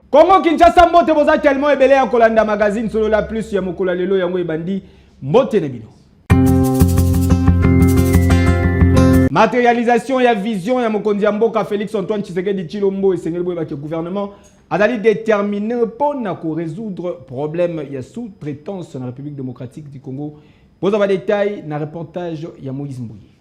Congo Kinshasa mbote boza tellement ebele ya kolanda magazine solo la plus ya mokolo lelo yango ebandi mbote ne bino. Matérialisation ya vision ya mokonzi ya mboka Félix Antoine Tshisekedi Tshilombo esengeli boye ke gouvernement azali déterminé pour résoudre problème ya sous-traitance na République démocratique du Congo. Boza ba détail na reportage ya Moïse Mbouye.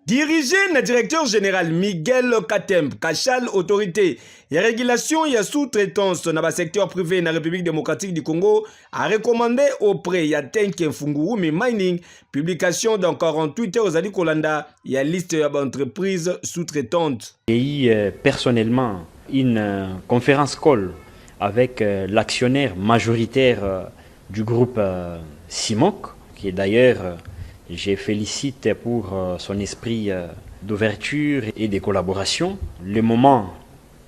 Dirigé le directeur général Miguel Katemb, Kachal, autorité et régulation et sous-traitance dans le secteur privé dans la République démocratique du Congo, a recommandé auprès de Tenke Fungurumi Mining, publication dans 48 heures aux Kolanda, et la liste d'entreprises sous-traitantes. J'ai eu personnellement une conférence call avec l'actionnaire majoritaire du groupe CIMOC, qui est d'ailleurs... Je félicite pour son esprit d'ouverture et de collaboration. Le moment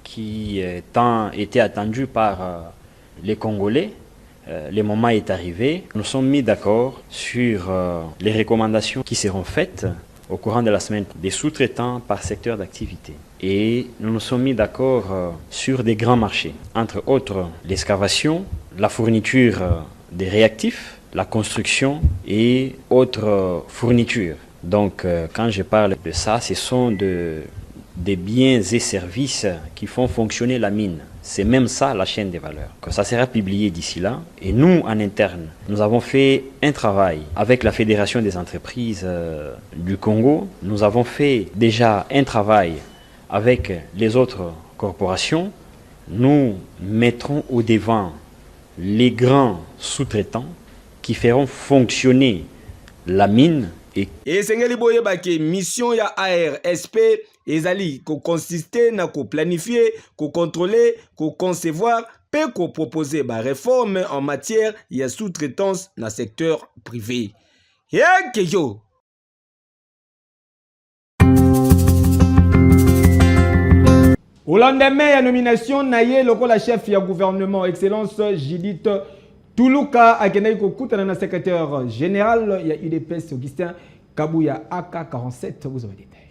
qui était attendu par les Congolais, le moment est arrivé. Nous sommes mis d'accord sur les recommandations qui seront faites au courant de la semaine des sous-traitants par secteur d'activité. Et nous nous sommes mis d'accord sur des grands marchés, entre autres l'excavation, la fourniture des réactifs, la construction et autres fournitures. Donc, quand je parle de ça, ce sont des biens et services qui font fonctionner la mine. C'est même ça la chaîne des valeurs. Que ça sera publié d'ici là. Et nous, en interne, nous avons fait un travail avec la Fédération des entreprises du Congo. Nous avons fait déjà un travail avec les autres corporations. Nous mettrons au devant les grands sous-traitants qui feront fonctionner la mine. Et sengeli boye bake mission ya ARSP ezali ko consister na ko planifier, ko contrôler, ko concevoir, pe ko proposer ba réforme en matière ya sous-traitance na secteur privé. Yo. Au lendemain ya nomination naye lokola chef ya gouvernement excellence Judith Tuluka Akenai Kokutana na secrétaire général ya UDPS Augustin Kabuya AK47, vous avez des détails.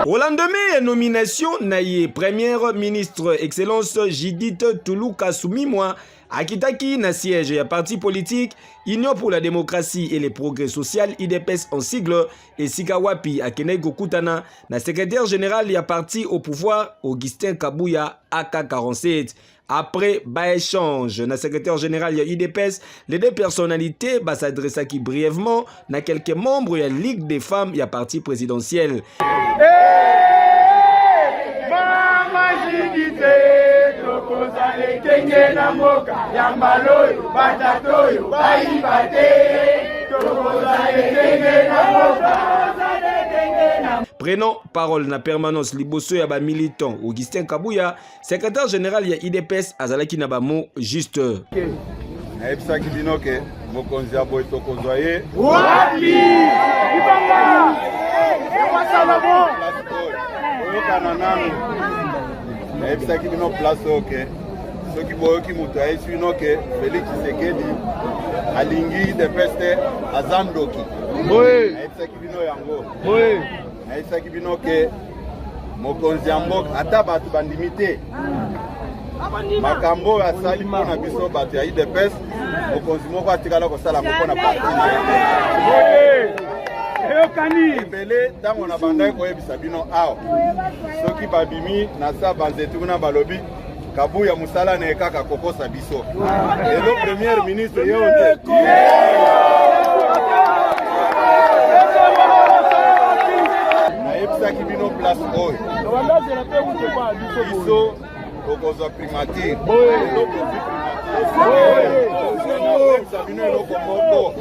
Au lendemain de nomination, naye première ministre excellence Judith Tuluka Soumimwa Akitaki na siège ya parti politique Union pour la démocratie et les progrès social IDPS en sigle et Sikawapi Akenai Kokutana na secrétaire général ya parti au pouvoir Augustin Kabuya AK47. Après échange, na secrétaire général ya IDPS, les deux personnalités s'adressent qui brièvement na quelques membres de la Ligue des femmes ya parti présidentiel. Prenant parole na permanence liboso ya ba militant Augustin Kabuya, secrétaire général ya IDPS azalaki na ba mot juste. Naebisa kibino ke mokonzi ya boy tokozwaye. Wapi! Ibanga! Ewasala mo! Oyokana nanu. Naebisa kibino place oke. Soki boyoki mutu ayesu bino ke Félix Tshisekedi alingi de peste azandoki. Oui. Naebisa kibino yango. Oui. Naebisa kibino ke mokonzi ya mboka ata bato bandimite. Makambo asali mpona biso bato ya IDPS mokonzi moko atikala kosala mpona parti na ye. Ebele ntango na bandaki koyebisa bino awa soki babimi na sa banzetu kuna balobi Kabuya musala na ekaka kokosa biso. Elo premier ministre ye onde. Na yebisaki bino place oyo. Biso okozwa primature sabino eloko moko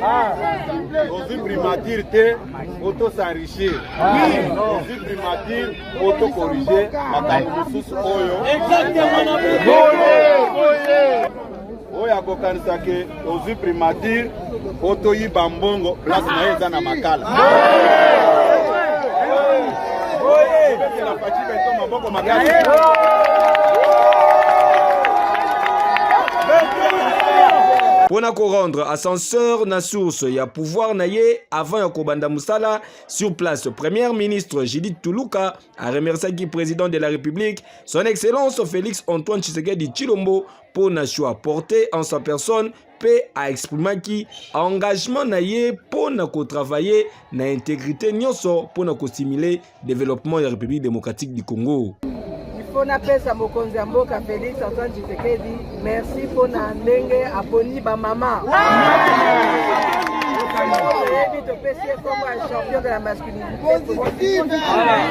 ozwi primature te oto s'enrichir ozwi primature oto corriger makambo mosusu oyo oyo akokanisa ke ozwi primature otoyiba mbongo place na ye eza na makala maboko makala Pona ko rendre ascenseur na source ya pouvoir na ye avant ya kobanda musala sur place, Premier ministre Judith Tuluka a remercié le président de la République, son excellence Félix Antoine Tshisekedi Tshilombo pour na choix porté en sa personne pe a exprimé qui engagement na ye pour na ko travailler na intégrité nyonso pour na ko stimuler développement de la République démocratique du Congo. Pona pesa mokonzi ya mboka Félix Antoine Tshisekedi, merci pona ndenge aponi ba mama. Champion de la masculinité.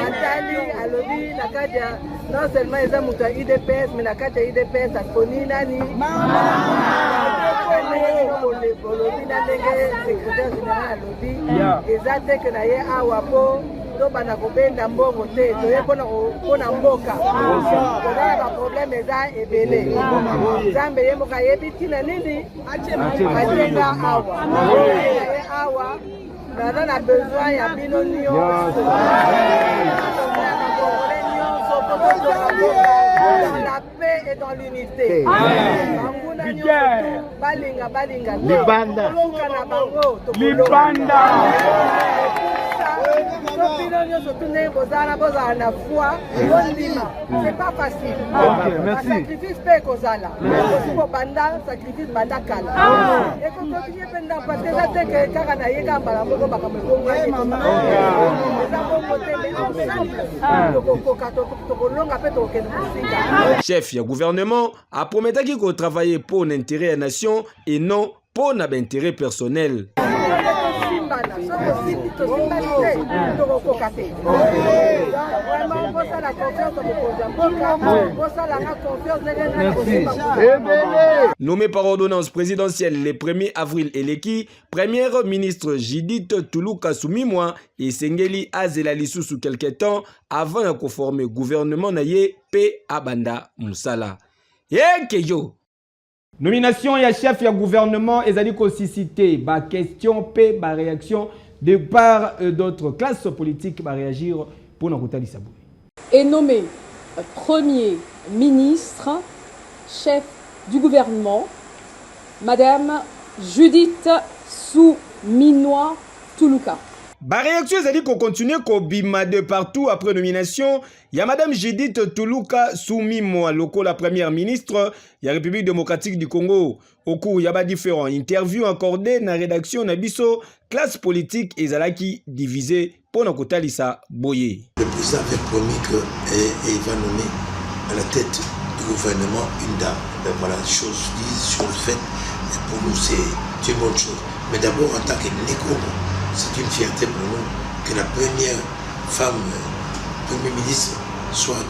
Nathalie alobi nakata non seulement eza mutu ya IDPS mais nakata IDPS aponi nani. Olobi na ndenge secrétaire général alobi eza te ke na ye awa po to bana kobenda mbongo te toye pona mboka tozala baproblème eza ebele nzambe ye mboka yebi ntina nini atenga awa ye awa naza na besoin ya bino nyonso dans la paix et dans l'unité. Balinga balinga libanda libanda c'est pas facile. Merci. Sacrifice pe kozala. Ko banda sacrifice banda kala. Et ko continuer pendant parce que ça te que kaka na yeka mbala moko baka mekonga ni. Ça bon côté mais ensemble. Chef du gouvernement a promis qu'il travailler pour l'intérêt de la nation et non pour l'intérêt personnel. Nommé par ordonnance présidentielle le 1er avril eleki, Premier ministre Judith Tuluka Sumimwa et Sengeli Azela Lisusu quelque temps avant de conformer gouvernement naye P. Abanda Moussala. Yekeyo! Nomination ya chef ya gouvernement ezali suscité ba question pe ba réaction de part d'autres classes politiques ba réagir pour na kutali sabou. Est nommé Premier ministre, chef du gouvernement, Madame Judith Suminwa Tuluka. Ba réaction ezali ko continuer ko bima de partout après nomination. Il y a Madame Judith Tuluka Sumimwa loko la première ministre de la République démocratique du Congo. Au cours, il y a différents interviews accordées dans la rédaction Nabiso, classe politique et Zalaki divisée pour nos Kotalisa Boye. Le président avait promis qu'il va nommer à la tête du gouvernement une dame. Ben voilà, chose dite, chose faite. Et pour nous, c'est une bonne chose. Mais d'abord, en tant que Négomo, c'est une fierté pour nous que la première femme Premier ministre soit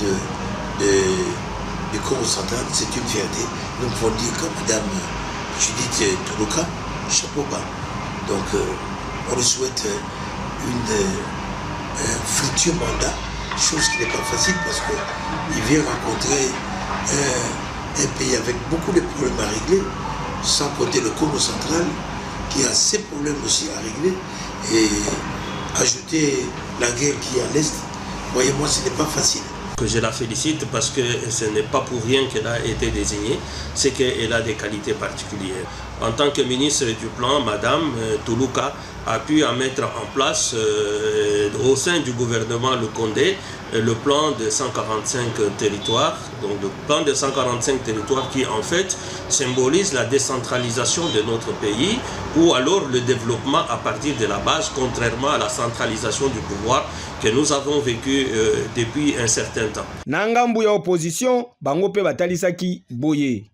du Congo central, c'est une fierté. Nous pouvons dire que Madame Judith Tuluka, chapeau bas. Donc on lui souhaite un futur mandat, chose qui n'est pas facile parce qu'il vient rencontrer un pays avec beaucoup de problèmes à régler, sans compter le Congo central qui a ses problèmes aussi à régler et ajouter la guerre qui est à l'Est. Voyez-moi, ce n'est pas facile. Je la félicite parce que ce n'est pas pour rien qu'elle a été désignée, c'est qu'elle a des qualités particulières. En tant que ministre du plan, Madame Tuluka a pu mettre en place au sein du gouvernement le Condé le plan de 145 territoires, donc le plan de 145 territoires qui en fait symbolise la décentralisation de notre pays ou alors le développement à partir de la base, contrairement à la centralisation du pouvoir que nous avons vécu depuis un certain temps. Nangambu ya opposition, bango pe batalisaki boye.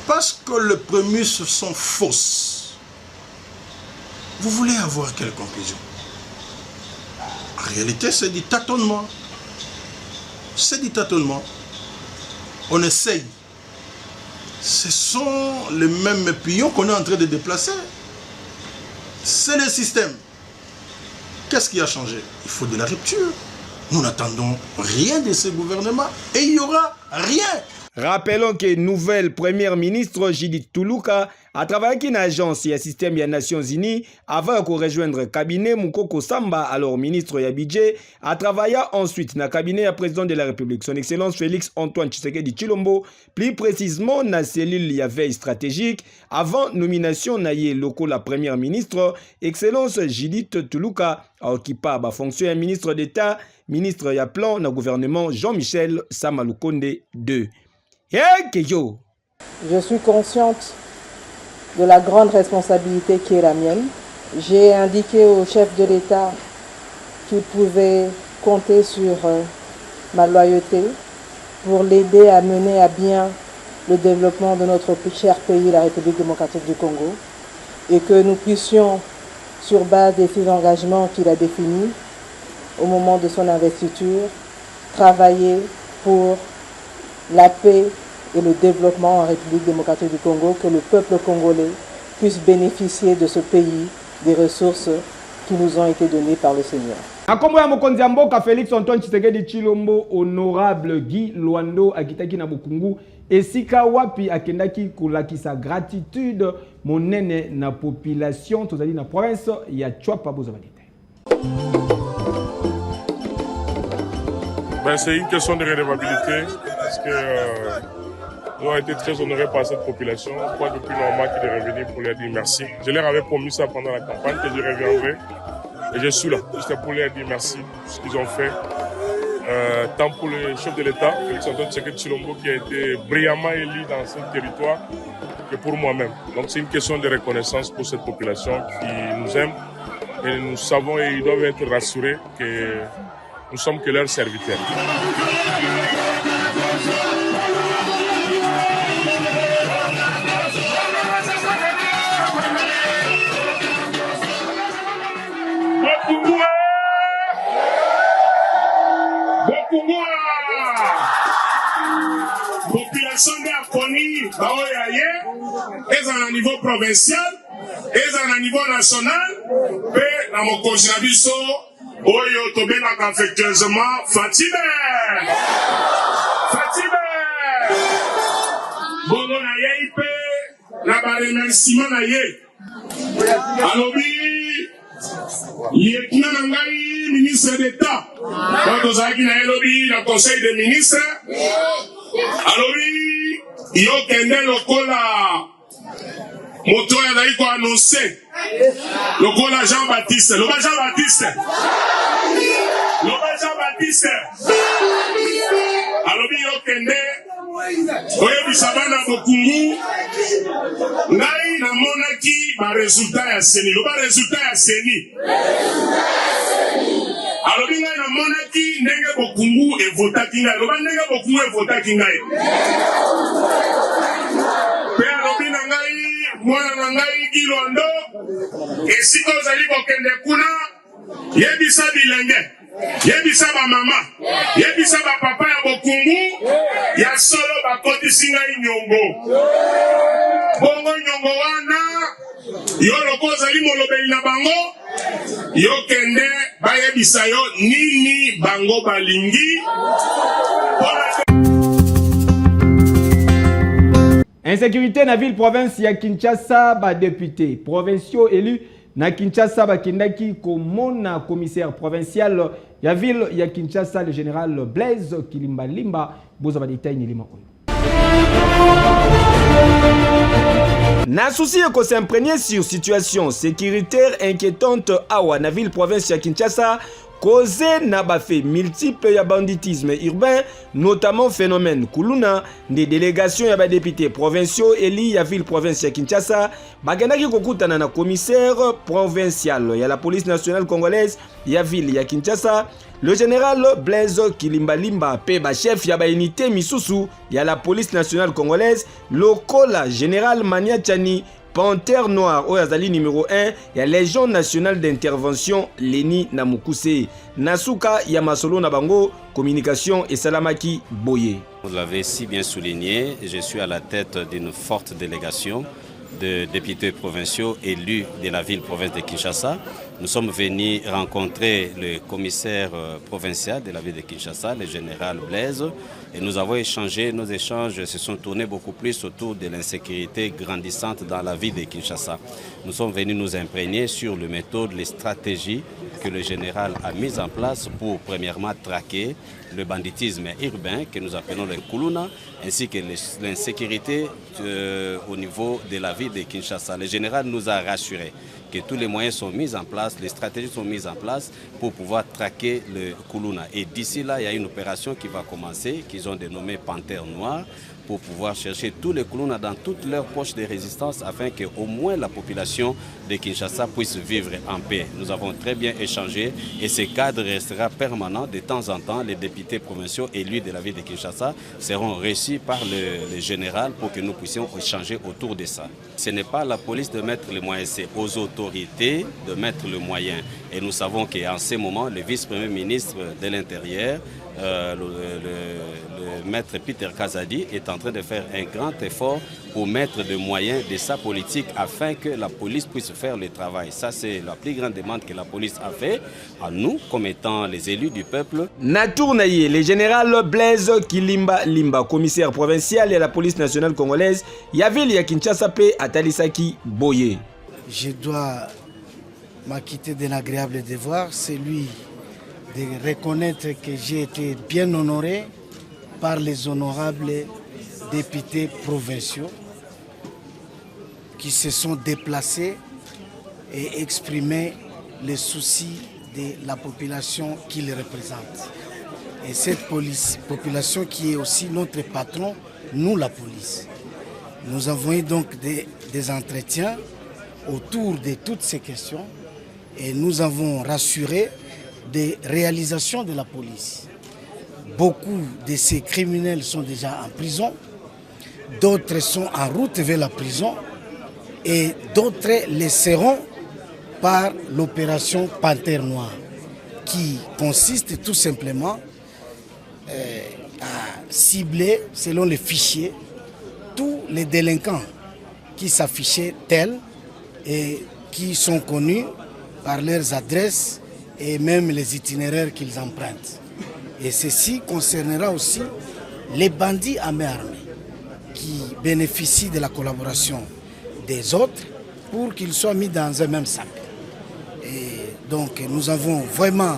Parce que les prémices sont fausses. Vous voulez avoir quelle conclusion? En réalité, c'est du tâtonnement. C'est du tâtonnement. on essaye. Ce sont les mêmes pions qu'on est en train de déplacer. C'est le système. Qu'est-ce qui a changé? Il faut de la rupture. Nous n'attendons rien de ce gouvernement et il n'y aura rien. Rappelons que nouvelle première ministre Judith Tuluka a travaillé avec une agence et un système des Nations Unies avant de rejoindre le cabinet Mukoko Samba, alors ministre du budget, a travaillé ensuite dans le cabinet du président de la République, son Excellence Félix Antoine Tshisekedi Tshilombo, plus précisément dans la cellule de veille stratégique, avant nomination de la première ministre, Excellence Judith Tuluka a occupé la fonction de ministre d'État, ministre du plan dans le gouvernement Jean-Michel Samalukonde II. Je suis consciente de la grande responsabilité qui est la mienne. J'ai indiqué au chef de l'État qu'il pouvait compter sur ma loyauté pour l'aider à mener à bien le développement de notre cher pays, la République démocratique du Congo, et que nous puissions, sur base des 6 engagements qu'il a définis au moment de son investiture, travailler pour la paix et le développement en République démocratique du Congo, que le peuple congolais puisse bénéficier de ce pays, des ressources qui nous ont été données par le Seigneur. Akombo ya mokonzi ya mboka Félix Antoine Tshisekedi Tshilombo, honorable Guy Luando akitaki na Bukungu, esika wapi akendaki kolakisa gratitude monene na population tozali na province ya Chwapa Bozabadite. C'est une question de redevabilité parce que nous avons été très honorés par cette population. Pas depuis longtemps qu'il est revenu pour leur dire merci. Je leur avais promis ça pendant la campagne que je reviendrai et je suis là. C'était pour leur dire merci pour ce qu'ils ont fait. Tant pour le chef de l'État, Félix Antoine Tshisekedi Tshilombo, qui a été brillamment élu dans ce territoire, que pour moi-même. Donc c'est une question de reconnaissance pour cette population qui nous aime et nous savons et ils doivent être rassurés que nous sommes que leurs serviteurs. Population de Koni, ils ont un niveau provincial, ils ont un niveau national, et dans mon congénabiso, Oyo tobena affectueusement Fatime. Bongo na ye ipe na ba remerciement na ye. Alobi lieutenant nangai ministre d'État. Donc tozaki na elobi na conseil des ministres. Alobi yo kende lokola moto ya dai ko annoncer lokola Jean-Baptiste. Loba Jean-Baptiste. Alobi yo kende oyo bisabana bokungu ngai na monaki ba résultat ya seni. Loba résultat ya seni. Alobi ngai na monaki ndenge bokungu evotaki ngai. Loba ndenge bokungu evotaki ngai. Pe alobi na ngai mwana na ngai Kilondo esika ozali kokende kuna yebisa bilenge, yebisa ba mama, yebisa ba papa ya bokungu ya solo bakotisi ngai nyongo. Bongo nyongo wana yo loko ozali molobeli na bango yo kende bayebisa yo nini bango balingi. Insécurité na ville province ya Kinshasa, ba député provinciaux élus na Kinshasa bakendaki komona commissaire provincial ya ville ya Kinshasa le général Blaise Kilimbalimba boza ba détail ni lima oyo. Na souci de s'imprégner sur situation sécuritaire inquiétante awa na ville province ya Kinshasa, causé na bafe multiples ya banditisme urbain, notamment phénomène Kuluna, des délégations ya ba députés provinciaux eli ya ville province ya Kinshasa, bagendaki kokutana na commissaire provincial ya la police nationale congolaise ya ville ya Kinshasa, le général Blaise Kilimbalimba pe ba chef ya ba unité misusu ya la police nationale congolaise, lokola général Mania Tchani, Panthère Noire Oyazali numéro 1 ya Légion nationale d'intervention Leni Namukuse Nasuka Yamasolo Nabango communication et Salamaki Boye. Vous l'avez si bien souligné, je suis à la tête d'une forte délégation de députés provinciaux élus de la ville-province de Kinshasa. Nous sommes venus rencontrer le commissaire provincial de la ville de Kinshasa, le général Blaise, et nous avons échangé. Nos échanges se sont tournés beaucoup plus autour de l'insécurité grandissante dans la ville de Kinshasa. Nous sommes venus nous imprégner sur les méthodes, les stratégies que le général a mises en place pour premièrement traquer le banditisme urbain que nous appelons le Kuluna, ainsi que l'insécurité au niveau de la ville de Kinshasa. Le général nous a rassurés que tous les moyens sont mis en place, les stratégies sont mises en place pour pouvoir traquer le Kuluna. Et d'ici là, il y a une opération qui va commencer, qu'ils ont dénommée Panthère Noire, pour pouvoir chercher tous les Kuluna dans toutes leurs poches de résistance afin qu'au moins la population de Kinshasa puisse vivre en paix. Nous avons très bien échangé et ce cadre restera permanent. De temps en temps, les députés provinciaux élus de la ville de Kinshasa seront reçus par le général pour que nous puissions échanger autour de ça. Ce n'est pas à la police de mettre les moyens, c'est aux autorités de mettre le moyen. Et nous savons qu'en ce moment, le vice-premier ministre de l'Intérieur, le maître Peter Kazadi, est en train de faire un grand effort pour mettre des moyens de sa politique afin que la police puisse faire le travail. Ça, c'est la plus grande demande que la police a fait à nous, comme étant les élus du peuple. Natournaye, le général Blaise Kilimba Limba, commissaire provincial de la police nationale congolaise, Yavili ya Kinshasa pe Atalisaki Boye. Je dois m'acquitter d'un agréable devoir, celui de reconnaître que j'ai été bien honoré par les honorables députés provinciaux qui se sont déplacés et exprimé les soucis de la population qu'ils représentent. Et cette population qui est aussi notre patron, nous la police. Nous avons eu donc des entretiens autour de toutes ces questions et nous avons rassuré des réalisations de la police. Beaucoup de ces criminels sont déjà en prison, d'autres sont en route vers la prison et d'autres le seront par l'opération Panthère Noire qui consiste tout simplement à cibler, selon les fichiers, tous les délinquants qui s'affichaient tels et qui sont connus par leurs adresses et même les itinéraires qu'ils empruntent. Et ceci concernera aussi les bandits à main armée qui bénéficient de la collaboration des autres pour qu'ils soient mis dans un même sac. Et donc nous avons vraiment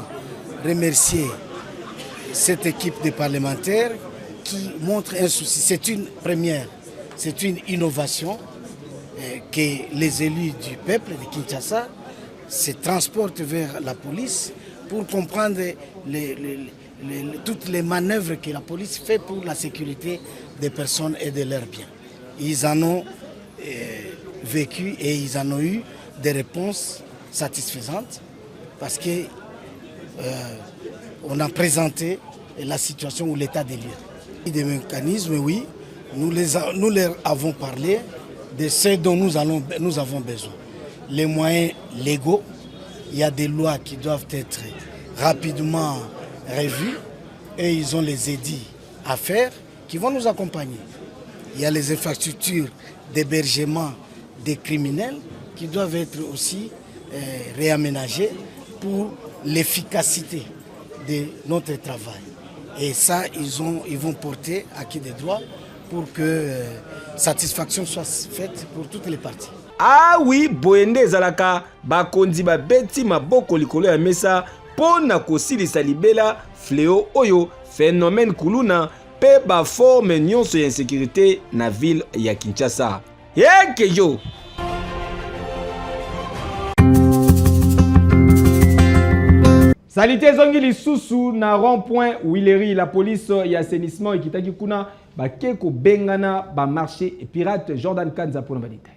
remercié cette équipe de parlementaires qui montre un souci. C'est une première, c'est une innovation que les élus du peuple de Kinshasa se transportent vers la police pour comprendre toutes les manœuvres que la police fait pour la sécurité des personnes et de leurs biens. Ils en ont vécu et ils en ont eu des réponses satisfaisantes parce que on a présenté la situation ou l'état des lieux. Des mécanismes, oui, nous leur avons parlé de ce dont nous avons besoin. Les moyens légaux, il y a des lois qui doivent être rapidement revues et ils ont les édits à faire qui vont nous accompagner. Il y a les infrastructures d'hébergement des criminels qui doivent être aussi réaménagées pour l'efficacité de notre travail. Et ça, ils vont porter acquis des droits pour que satisfaction soit faite pour toutes les parties. Ah oui, boyende zalaka bakonzi ba beti maboko likolo ya mesa pona kosilisa libela fléau oyo phénomène kuluna pe ba forme nyonso ya insécurité na ville ya Kinshasa. Yeke yo. Salite zongi lisusu na rond-point Willery, la police et assainissement et kitaki kuna ba keko bengana ba marché et pirate Jordan Kanza pour le détail.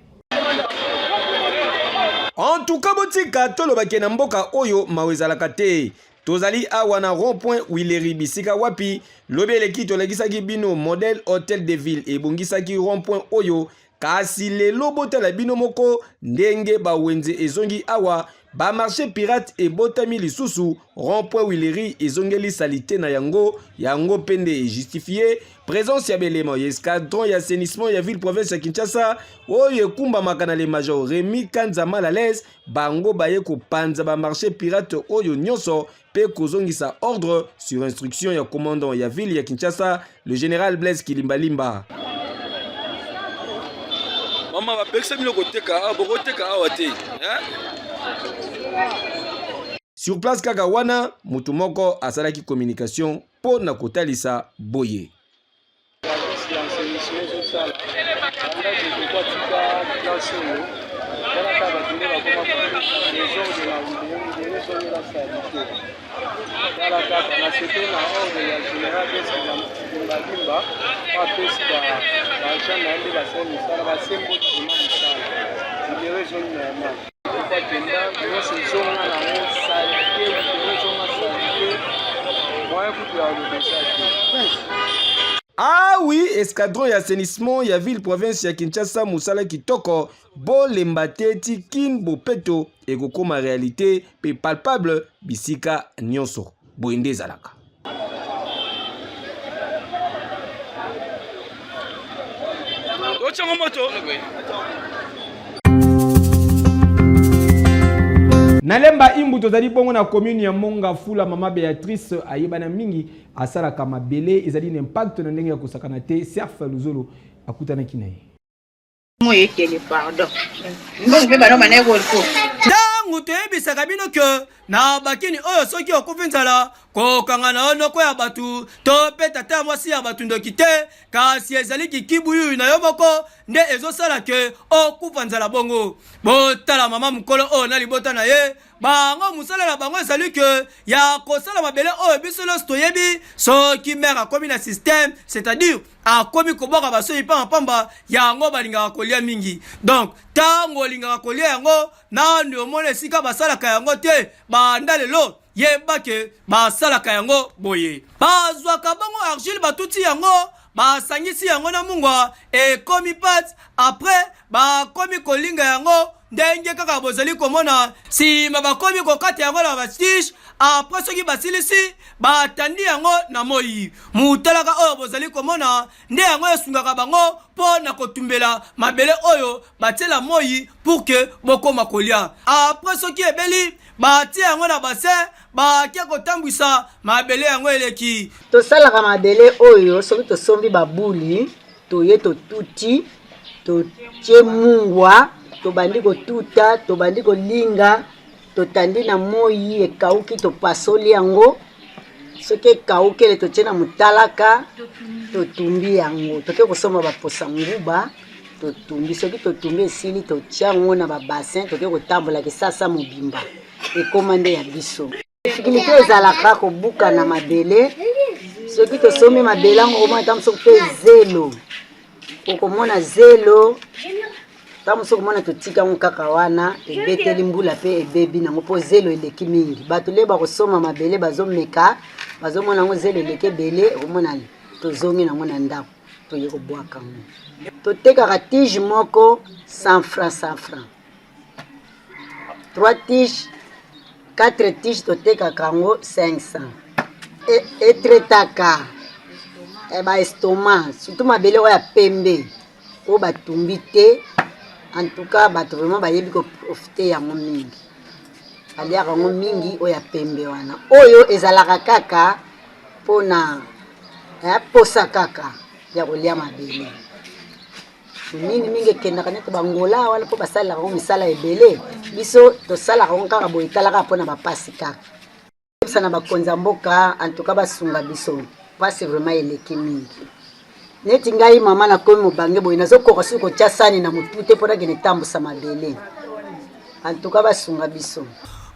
En tout cas, botika tolobake na mboka oyo mawezalaka te. Tozali awa na rond-point Willery bisika wapi lobeleki tolegisaki bino modèle hôtel de ville et bongisaki rond-point oyo kasi lelo botala bino moko ndenge bawenze ezongi awa ba marché pirate et botami lisusu rond-point Wileri ezongeli salite na yango pende justifié présence ya belema ya escadron ya assainissement ya ville province ya Kinshasa oyo kumba makana le major Rémi Kanza Malalaise bango baye ko panza ba marché pirate oyo nyonso pe kozongisa ordre sur instruction ya commandant ya ville ya Kinshasa le général Blaise Kilimbalimba. Mama ba peksa mino koteka bokoteka awate Sur place Kagawana, Mutumoko asalaki communication pour na kotalisa boye. Ah oui, escadron et assainissement ya ville province ya Kinshasa Musala Kitoko bo lembate tikin bo peto et kokoma réalité pe palpable bisika nyonso boende zalaka. Nalemba imbu tozali bongo na commune ya Monga Fula mama Béatrice ayebana mingi asalaka mabele ezali na impact na ndenge ya kosakana te Serf Luzolo akutana kinaye. Moye tele pardon. Mbongo pe bano manego ko. Tangu toyebisaka bino ke na bakini oyo soki okufinzala kokangana ono ko ya batu to pe tata mwasi ya batu ndoki te kasi ezali kikibuyu na yo moko nde ezosala ke okufanzala bongo botala mama mukolo oyo na libota na ye bango musala na bango ezali ke ya kosala mabele oyo biso nyonso toyebi soki mere akomi na système c'est-à-dire akomi koboka basoyi pamba yango balingaka kolia mingi donc tango olingaka kolia yango nani omona esika basalaka yango te banda lelo yebake basalaka yango boye bazwaka bango argile batuti yango basangisi yango na mungwa ekomi pat après bakomi kolinga yango ndenge kaka bozali komona sima bakomi kokata yango na bastiche après soki basilisi batandi yango na moyi mutalaka oyo bozali komona nde yango esungaka bango po na kotumbela mabele oyo batela moyi pour que bokoma kolia après soki ebeli batia yango na bassin bakia kotambwisa mabele yango eleki tosalaka mabele oyo soki tosombi babuli toye totuti totie mungwa tobandi kotuta tobandi kolinga totandi na moyi ekauki topasoli yango soki ekaukele totie na mutalaka totumbi yango toke kosomba baposa nguba totumbi soki totumbi esili totia yango na babassin toke kotambola kisasa mobimba ekoma nde ya biso difikulté ezalaka kobuka na mabele soki tosombi mabele yango komona tamu soki mpe zelo okomona zelo tamu soki komona totika yango kaka wana ebeteli mbula mpe ebebi nango mpo zelo eleki mingi bato le bakosoma mabele bazomeka bazomona yango zelo eleki ebele okomona tozongi nango na ndako toye kobwaka yango totekaka tige moko 100 francs 3 tige 4 tige totekaka yango 500 etretaka baestoma surtout mabele oyo ya pembe oyo batumbi te en tout cas bato vraiment bayebi koprofite yango mingi aliaka yango mingi oyo ya pembe wana oyo ezalaka kaka mpona posa kaka ya kolia mabele mingi ekendaka neti bangola wana mpo basalelaka yango misala ebele biso tosalaka yango kaka boye etalaka mpona bapasi kaka ebisa na bakonzi ya mboka en tout cas basunga biso pasi vraiment eleki mingi neti ngai mama nakomi mobange boye nazokoka soki kotia sani na motu te mpona kende tambusa mabele en tout cas basunga biso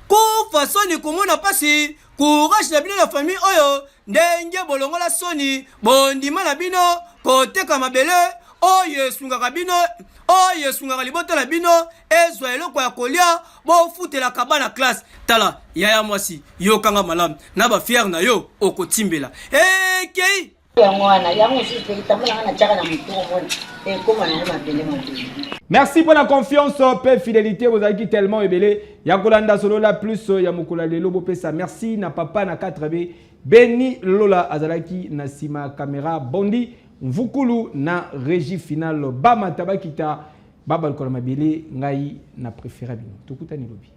kufa soni komona pasi courage na bino na famille oyo ndenge bolongola soni bondima na bino koteka mabele oyo esungaka bino oyo esungaka libota na bino ezwa eloko ya kolia bofutelaka bana classe tala yaya mwasi yokanga malamu na bafiere na yo okotimbela ekei Merci pour la confiance et fidélité. Vous avez tellement ébélé. Yakolanda solo la plus Yamukula lelo bopesa. Merci na papa na 4B. Beni Lola Azalaki na sima caméra bondi. Mvukulu na régie finale Bama Tabakita. Babal Kolamabele ngai na préféré bino. Tukutani lobi.